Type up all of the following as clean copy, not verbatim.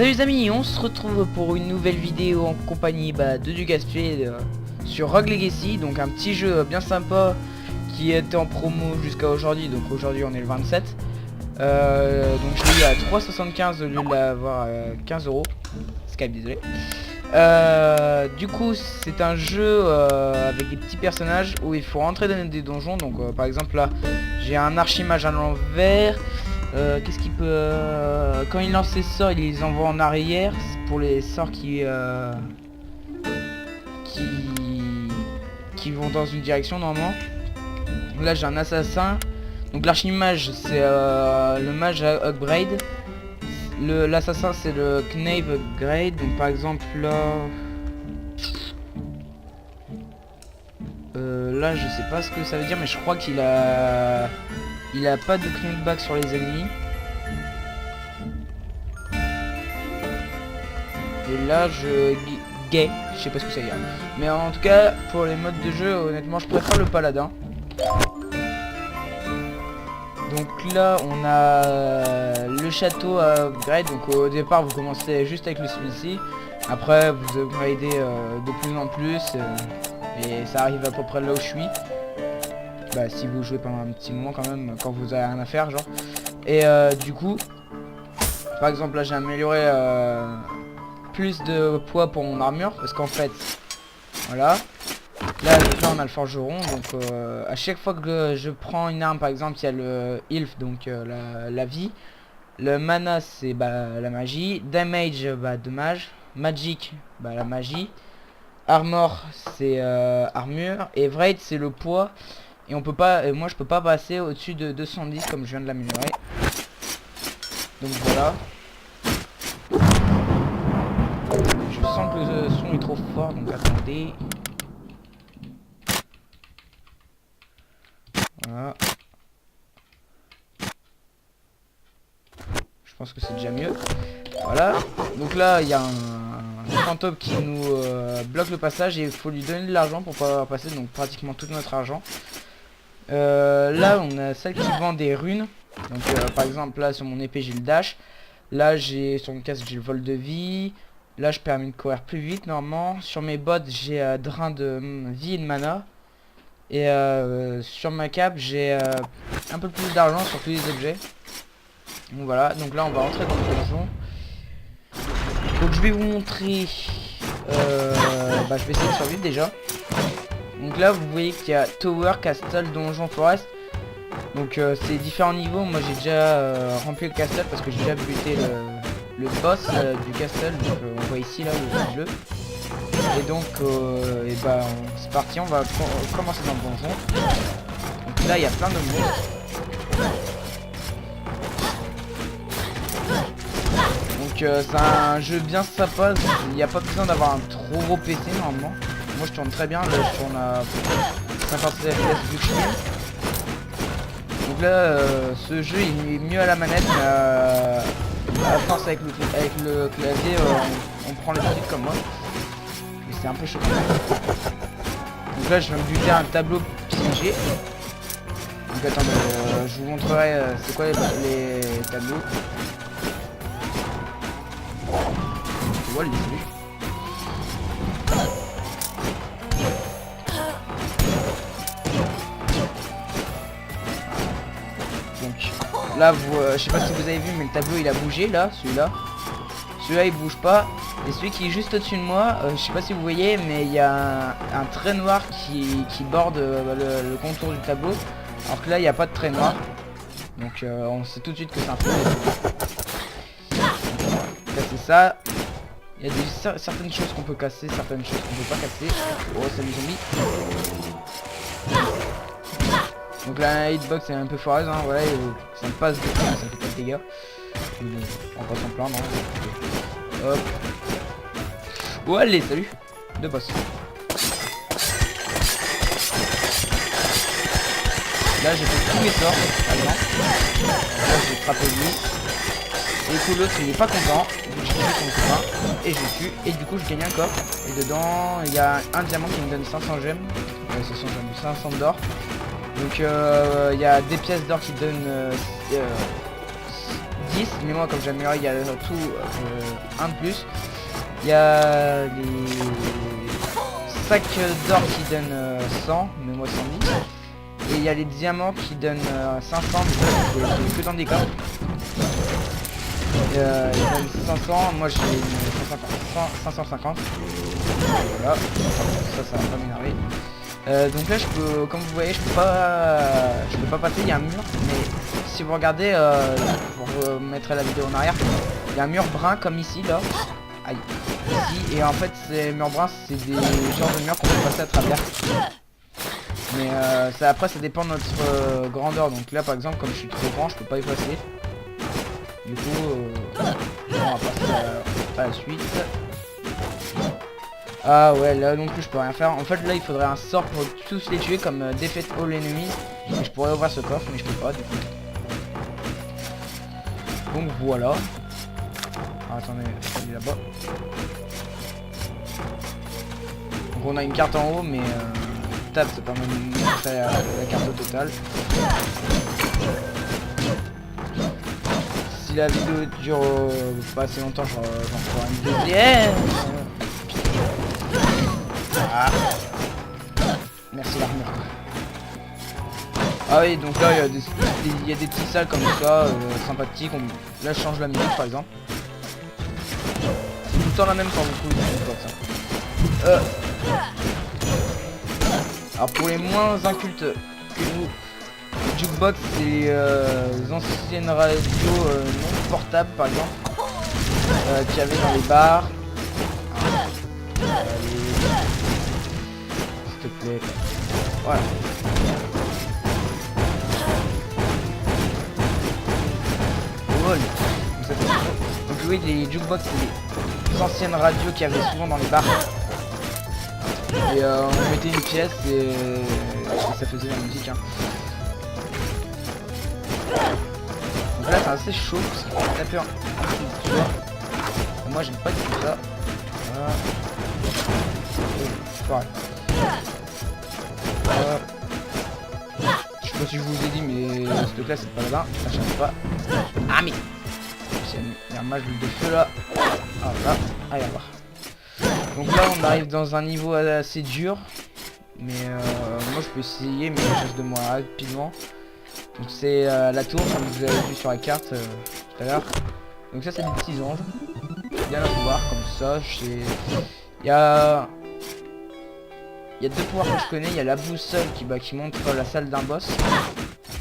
Salut les amis, on se retrouve pour une nouvelle vidéo en compagnie de Dugasplay sur Rogue Legacy. Donc un petit jeu bien sympa qui était en promo jusqu'à aujourd'hui. Donc aujourd'hui on est le 27. Donc je l'ai eu à 3,75 au lieu de l'avoir à 15 €. Skype, désolé. Du coup c'est un jeu avec des petits personnages où il faut rentrer dans des donjons. Donc par exemple là j'ai un archimage à l'envers. Qu'est-ce qu'il peut quand il lance ses sorts, il les envoie en arrière pour les sorts qui vont dans une direction normalement. Là j'ai un assassin. Donc l'archimage c'est le mage upgrade. L'assassin c'est le knave upgrade. Donc par exemple là je sais pas ce que ça veut dire, mais je crois qu'il a pas de knockback sur les ennemis. Et là je sais pas ce que ça veut dire. Mais en tout cas pour les modes de jeu honnêtement je préfère le paladin. Donc là on a le château à upgrade. Donc au départ vous commencez juste avec le celui-ci. Après vous upgradez de plus en plus et ça arrive à peu près là où je suis. Bah si vous jouez pendant un petit moment quand même, quand vous avez rien à faire genre. Et du coup par exemple là j'ai amélioré plus de poids pour mon armure. Parce qu'en fait voilà, là on a le forgeron. Donc à chaque fois que je prends une arme par exemple il y a le health, donc la vie. Le mana c'est la magie. Damage dommage. Magic la magie. Armor c'est armure. Et Wraith c'est le poids. Et on peut pas, moi je peux pas passer au-dessus de 210 comme je viens de l'améliorer. Donc voilà. Je sens que le son est trop fort, donc attendez. Voilà. Je pense que c'est déjà mieux. Voilà. Donc là il y a un fantôme qui nous bloque le passage et il faut lui donner de l'argent pour pouvoir passer, donc pratiquement tout notre argent. Là on a celle qui vend des runes. Donc par exemple là sur mon épée j'ai le dash. Là j'ai sur mon casque j'ai le vol de vie. Là je permets de courir plus vite normalement. Sur mes bottes j'ai drain de vie et de mana. Et sur ma cape j'ai un peu plus d'argent sur tous les objets. Donc voilà, donc là on va rentrer dans le donjon. Donc je vais vous montrer je vais essayer de survivre déjà. Donc là vous voyez qu'il y a Tower, Castle, Donjon, Forest. Donc c'est différents niveaux. Moi j'ai déjà rempli le castle parce que j'ai déjà buté le boss du castle. Donc on voit ici là le bleu. Et donc c'est parti, on va commencer dans le donjon. Donc là il y a plein de monstres. Donc c'est un jeu bien sympa. Il n'y a pas besoin d'avoir un trop gros PC normalement. Moi je tourne très bien, là je tourne à 56 FPS vu que je filme. Donc là ce jeu il est mieux à la manette, mais à force avec le clavier on prend les trucs comme moi. Et c'est un peu choquant. Donc là je viens de buter un tableau piégé. Donc attendez, je vous montrerai c'est quoi les tableaux. Voilà les salut. Donc là je sais pas si vous avez vu mais le tableau il a bougé là, celui-là il bouge pas. Et celui qui est juste au-dessus de moi, je sais pas si vous voyez mais il y a un trait noir qui borde le contour du tableau. Alors que là il n'y a pas de trait noir. Donc on sait tout de suite que c'est un feu. Casser ça. Il y a certaines choses qu'on peut casser, certaines choses qu'on peut pas casser. Oh salut zombie. Donc la hitbox est un peu foireuse, hein, voilà, ça me passe de temps, ça fait pas de dégâts. On va pas s'en plaindre. Hein. Hop. Oh allez, salut. Deux boss. Là j'ai fait tous mes sorts, par exemple. Là j'ai frappé lui. Et du coup l'autre il est pas content. Donc j'ai tué son copain. Et je le tue. Et du coup je gagne un coffre. Et dedans il y a un diamant qui me donne 500 gemmes. 500 d'or. Donc il y a des pièces d'or qui donnent 10 10, mais moi comme j'ai amélioré, il y a tout un de plus. Il y a les sacs d'or qui donnent 100, mais moi 110. Et il y a les diamants qui donnent 500, mais ça c'est que dans des coffres. Ils donnent 500, moi j'ai 550. Voilà, ça va pas m'énerver. Donc là je peux, comme vous voyez, je peux pas passer, il y a un mur, mais si vous regardez, je vous mettrai la vidéo en arrière, il y a un mur brun comme ici là, aïe, ici, et en fait ces murs bruns c'est des genres de murs qu'on peut passer à travers. Mais après ça dépend de notre grandeur, donc là par exemple comme je suis trop grand je peux pas y passer. Du coup on va passer à la suite. Ah ouais, là non plus je peux rien faire. En fait là il faudrait un sort pour tous les tuer comme Defeat All Enemies. Et je pourrais ouvrir ce coffre mais je peux pas du coup. Donc voilà. Ah, attendez, je vais là-bas. Donc on a une carte en haut mais tab ça permet de montrer la carte au total. Si la vidéo dure pas assez longtemps j'en ferai une deuxième. Ah. Merci l'armure. Ah oui, donc là il y a des petites salles comme ça, sympathiques. Là je change la musique par exemple. C'est tout le temps la même quand vous pouvez comme ça. Alors pour les moins incultes que vous, Jukebox c'est les anciennes radios non portables par exemple, qu'il y avait dans les bars. S'il te plaît. Voilà. Vol. Donc oui, les jukebox c'est les anciennes radios qu'il y avait souvent dans les bars. Et on mettait une pièce et ça faisait la musique. Hein. Donc là c'est assez chaud parce qu'il faut taper en dessous. Moi j'aime pas du tout ça. Voilà. Je sais pas si je vous ai dit mais cette classe c'est pas là-bas, ça change pas. Ah mais il y a un match de feu là. Ah là, allez voir. Donc là on arrive dans un niveau assez dur. Mais moi je peux essayer mais je reste de moi rapidement. Donc c'est la tour comme vous avez vu sur la carte tout à l'heure. Donc ça c'est des petits anges. Bien à voir comme ça. Il y a deux pouvoirs que je connais, il y a la boussole qui montre la salle d'un boss.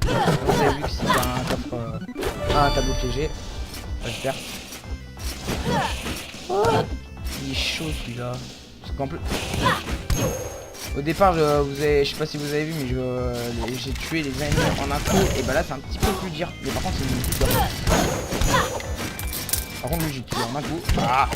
Vous avez vu que c'est un coffre, un tableau piégé. J'espère. Oh, il est chaud celui-là. Au départ, je sais pas si vous avez vu, mais j'ai tué les ennemis en un coup. Et bah là, c'est un petit peu plus dur. Mais par contre, c'est plus dur. Par contre, lui, j'ai tué en un coup. Ah.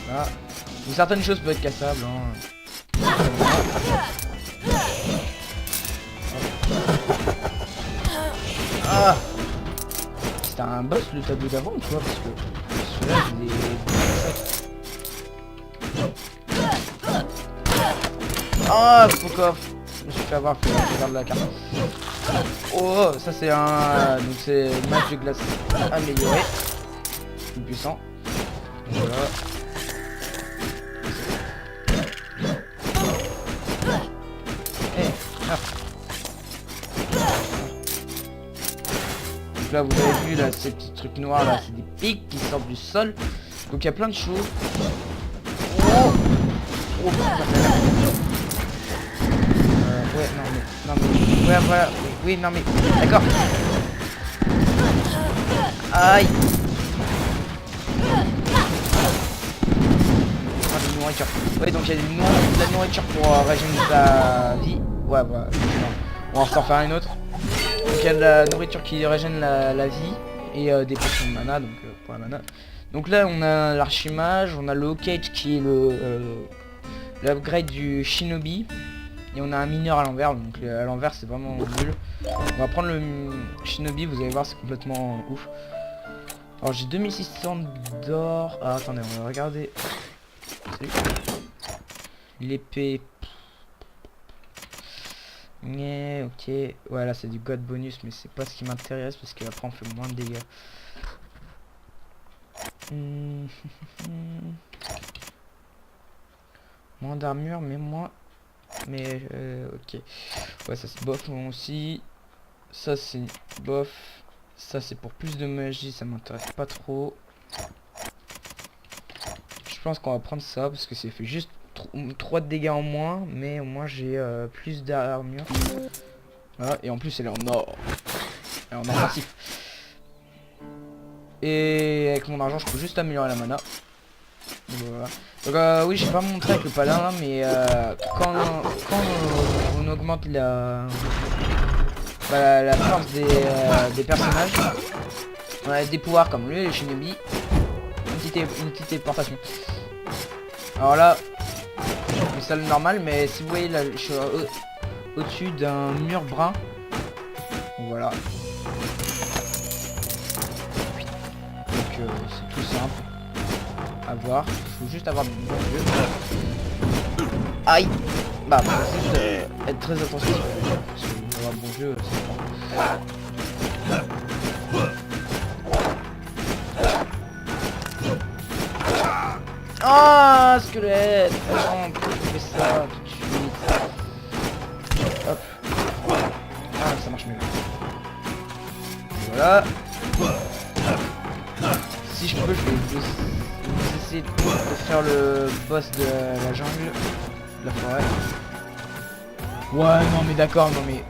Voilà. Donc, certaines choses peuvent être cassables. Hein. Ah. C'était un boss le tableau d'avant, tu vois, parce que celui-là, j'ai des... Ah, fuck off. Je me suis fait avoir, faut que je regarde la carte. Oh, ça c'est un... Donc c'est match de glace amélioré. Plus puissant. Voilà. Donc là vous avez vu là ces petits trucs noirs là, c'est des pics qui sortent du sol. Donc il y a plein de choses. Oh, oh ouais non mais ouais voilà oui non mais d'accord. Aïe. Ah, de nourriture. Ouais donc il y a de la nourriture pour régénérer sa vie. Ouais voilà. On va en refaire une autre. Donc il y a de la nourriture qui régène la vie et des potions de mana donc pour la mana. Donc là on a l'archimage, on a le Hawkage qui est l'upgrade du shinobi. Et on a un mineur à l'envers, donc à l'envers c'est vraiment nul. On va prendre le shinobi, vous allez voir c'est complètement ouf. Alors j'ai 2600 d'or. Ah attendez, on va regarder. L'épée. Yeah, ok. Ouais, là c'est du god bonus, mais c'est pas ce qui m'intéresse parce qu'après on fait moins de dégâts. Moins d'armure, mais moins. Mais ok. Ouais, ça c'est bof aussi. Ça c'est bof. Ça c'est pour plus de magie, ça m'intéresse pas trop. Je pense qu'on va prendre ça parce que c'est fait juste 3 de dégâts en moins, mais au moins j'ai plus d'armure. Voilà, et en plus elle est en or. Elle est en or massif. Et avec mon argent je peux juste améliorer la mana. Voilà. Donc oui, j'ai pas montré avec le paladin là, mais quand on augmente la force des personnages, on a des pouvoirs comme lui, le shinobi, une petite téléportation. Alors là, c'est le normal, mais si vous voyez là, je suis au-dessus d'un mur brun. Voilà. Donc c'est tout simple à voir. Il faut juste avoir de bons yeux. Aïe. Bah faut juste être très attentif. Parce que avoir un bon jeu, c'est pas... Ah, squelette. Non, je fais ça tout de suite. Hop. Ah, ça marche mieux. Voilà. Si je peux, je vais vous essayer de faire le boss de la jungle, de la forêt. Ouais, non mais d'accord, non mais...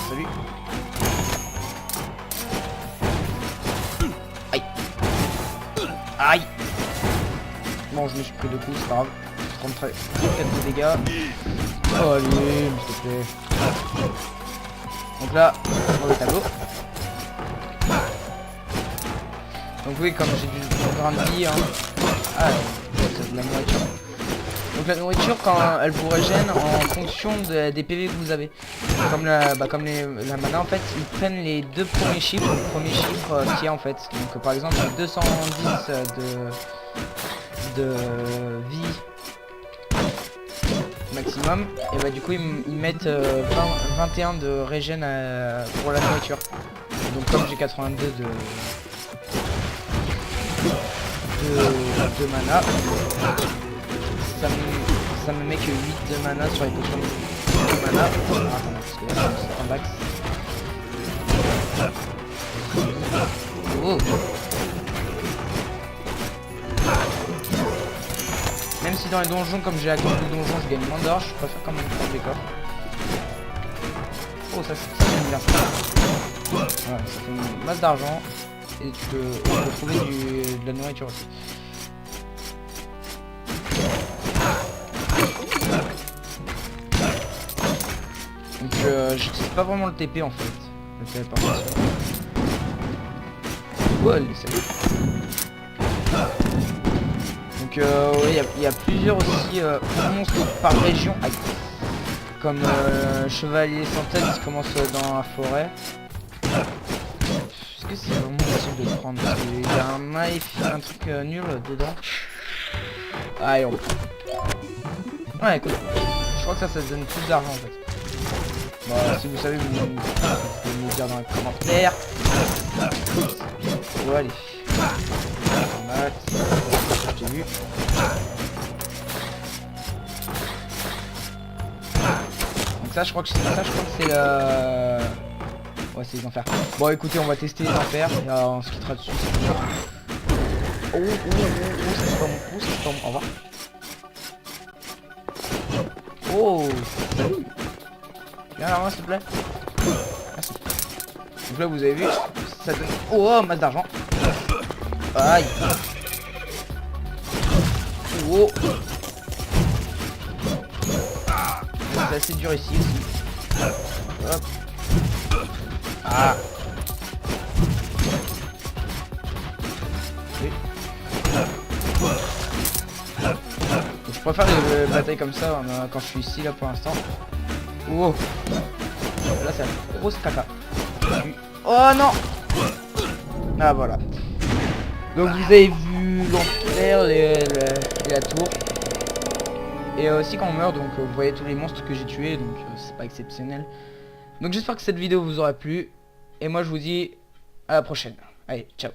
Salut. Aïe. Aïe. Bon, je me suis pris 2 coups, c'est pas grave. 34 de dégâts. Oh allez, s'il te plaît. Donc là, on va le tableau. Donc oui, comme j'ai du grain de vie, hein. Ah, c'est de la nourriture. Donc la nourriture, quand elle vous régène en fonction des PV que vous avez. Comme la mana en fait, ils prennent les 2 premiers chiffres, le premier chiffre qu'il y a en fait. Donc par exemple 210 de vie maximum, et bah du coup ils mettent 21 de régène pour la nourriture. Donc comme j'ai 82 de mana, ça me met que 8 de mana sur les potions de mana. Attends, parce que là c'est un max. Oh. Même si dans les donjons, comme j'ai accompli le donjon, je gagne moins d'or, je préfère quand même prendre des coffres. Oh, ça c'est bien ça. Voilà, ça fait une masse d'argent. Et tu peux trouver de la nourriture aussi. Donc j'utilise pas vraiment le TP en fait. Le téléportation. Oh, allez, salut. Donc ouais, il y a plusieurs aussi monstres par région. Aïe. Comme chevalier sans tête qui commence dans la forêt. Est-ce que c'est vraiment possible de prendre? Il y a un knife, un truc nul dedans. Allez, on prend. Ouais, écoute. Je crois que ça donne plus d'argent en fait. Bon, si vous savez, vous pouvez me dire dans les commentaires. Bon, allez. J'ai vu. Donc ça, je crois que c'est la... Ouais, c'est les enfers. Bon, écoutez, on va tester les enfers. Et on se quittera dessus. Oh, ça c'est pas mon coup, c'est pas mon... Au revoir. Oh, salut. Viens là, s'il te plaît. Merci. Donc là, vous avez vu, ça donne... Oh, masse d'argent. Aïe. Oh. C'est assez dur ici aussi. Hop. Ah. Oui. Je préfère les batailles comme ça quand je suis ici là pour l'instant. Oh. Là c'est un gros caca. Oh non. Ah voilà. Donc vous avez vu l'enfer et la tour. Et aussi quand on meurt, donc vous voyez tous les monstres que j'ai tués, donc c'est pas exceptionnel. Donc j'espère que cette vidéo vous aura plu. Et moi je vous dis à la prochaine. Allez, ciao.